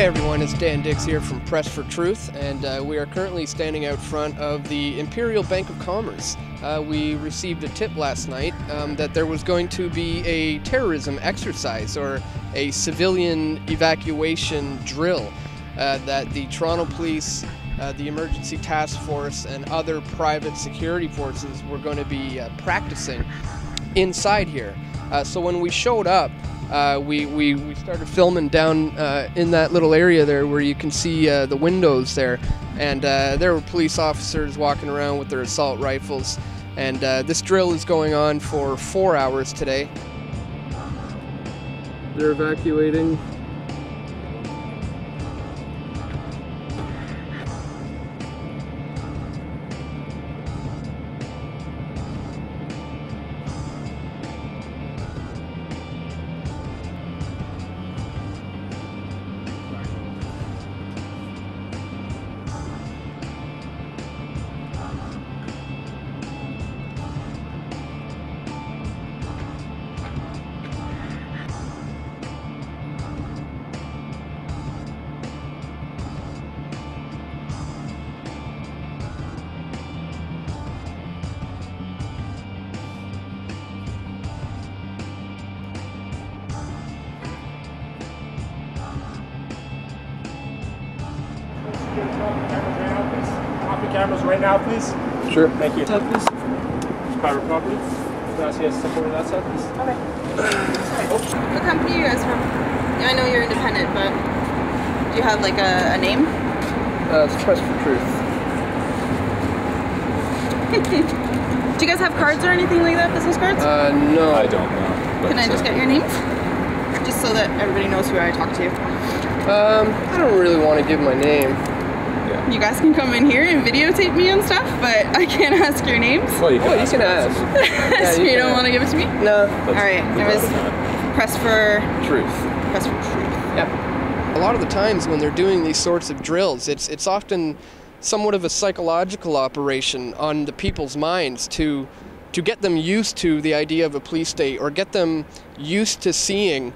Hey everyone, it's Dan Dix here from Press for Truth, and we are currently standing out front of the Imperial Bank of Commerce. We received a tip last night that there was going to be a terrorism exercise or a civilian evacuation drill that the Toronto Police, the Emergency Task Force, and other private security forces were going to be practicing inside here. So when we showed up, we started filming down in that little area there where you can see the windows there, and there were police officers walking around with their assault rifles, and this drill is going on for 4 hours today. They're evacuating. Cameras right now, please. Sure. Thank you. Please. Private property. Can I see a step over that side, please? Okay. What company are you guys from? I know you're independent, but do you have like a name? It's Press for Truth. Do you guys have cards or anything like that? Business cards? No. I don't know. Can I just get your names? Just so that everybody knows who I talk to. I don't really want to give my name. You guys can come in here and videotape me and stuff, but I can't ask your names. Well, you can ask. Yeah, so you don't want to give it to me? No. Alright, there was Press for Truth. Press for Truth. Yep. A lot of the times when they're doing these sorts of drills, it's often somewhat of a psychological operation on the people's minds to get them used to the idea of a police state, or get them used to seeing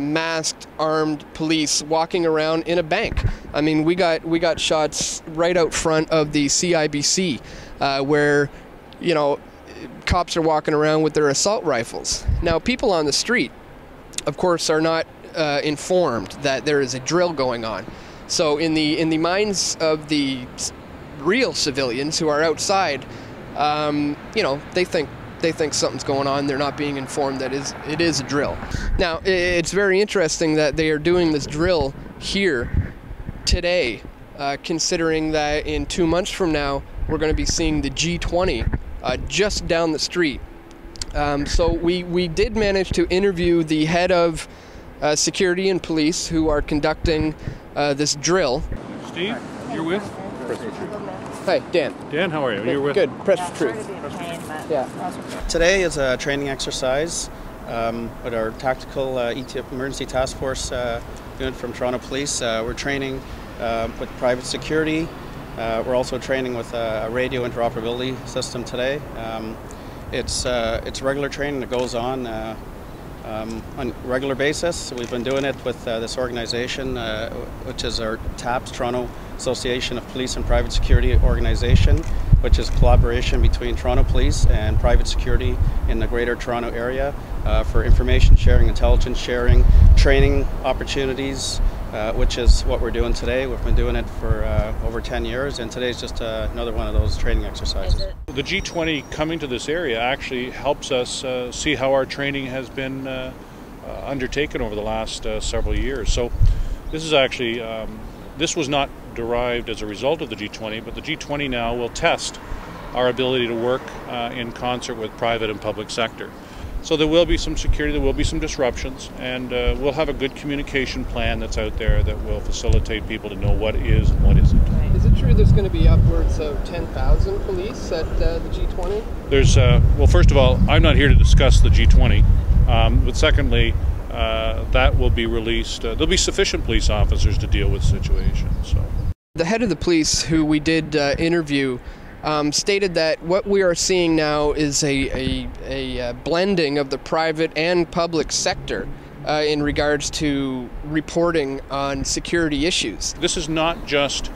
masked, armed police walking around in a bank. I mean, we got shots right out front of the CIBC, where, you know, cops are walking around with their assault rifles. Now, people on the street, of course, are not informed that there is a drill going on. So, in the minds of the real civilians who are outside, you know, they think something's going on. They're not being informed that it is a drill. Now, it's very interesting that they are doing this drill here today, considering that in 2 months from now, we're going to be seeing the G20 just down the street. So we did manage to interview the head of security and police who are conducting this drill. Steve, you're with? Hi, Dan. Dan, how are you? You're with? Good. Press for Truth. Yeah. Today is a training exercise with our tactical emergency task force unit from Toronto Police. We're training with private security. We're also training with a radio interoperability system today. It's regular training that goes on a regular basis. We've been doing it with this organization, which is our TAPS, Toronto Association of Police and Private Security Organization, which is collaboration between Toronto Police and private security in the Greater Toronto Area for information sharing, intelligence sharing, training opportunities, which is what we're doing today. We've been doing it for over 10 years, and today's just another one of those training exercises. The G20 coming to this area actually helps us see how our training has been undertaken over the last several years. So this is actually, this was not derived as a result of the G20, but the G20 now will test our ability to work in concert with private and public sector. So there will be some security, there will be some disruptions, and we'll have a good communication plan that's out there that will facilitate people to know what is and what isn't. Is it true there's going to be upwards of 10,000 police at the G20? There's, well, first of all, I'm not here to discuss the G20, but secondly, that will be released. There'll be sufficient police officers to deal with the situation. So. The head of the police, who we did interview, stated that what we are seeing now is a blending of the private and public sector in regards to reporting on security issues. This is not just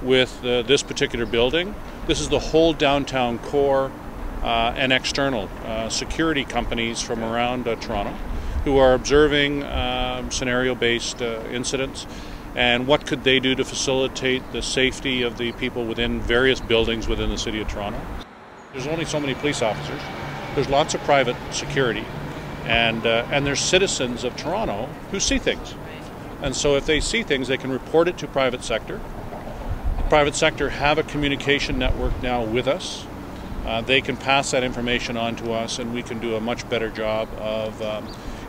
with this particular building. This is the whole downtown core and external security companies from around Toronto who are observing scenario-based incidents, and what could they do to facilitate the safety of the people within various buildings within the City of Toronto. There's only so many police officers. There's lots of private security, and there's citizens of Toronto who see things. And so if they see things, they can report it to private sector. The private sector have a communication network now with us. They can pass that information on to us, and we can do a much better job of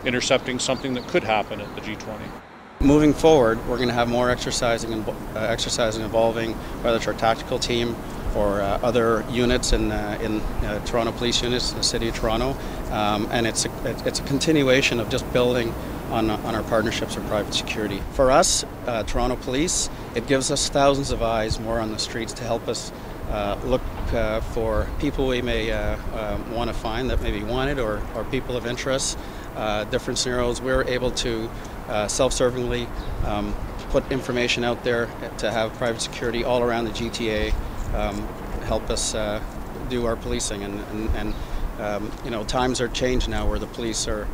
intercepting something that could happen at the G20. Moving forward, we're going to have more exercising involving whether it's our tactical team or other units in Toronto police units in the City of Toronto, and it's a continuation of just building on our partnerships with private security. For us, Toronto Police, it gives us thousands of eyes more on the streets to help us look for people we may want to find that may be wanted, or people of interest, different scenarios. We're able to self-servingly put information out there to have private security all around the GTA help us do our policing, and you know, times are changed now where the police are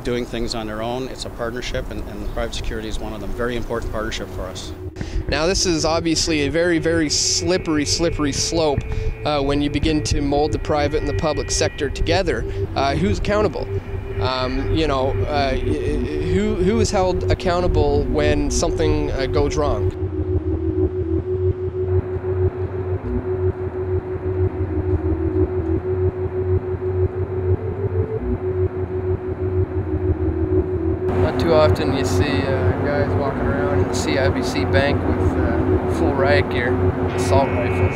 doing things on their own. It's a partnership, and private security is one of them. Very important partnership for us. Now, this is obviously a very, very slippery slope when you begin to mold the private and the public sector together. Who's accountable? You know, who is held accountable when something goes wrong? Not too often you see guys walking around in the CIBC bank with full riot gear, assault rifles.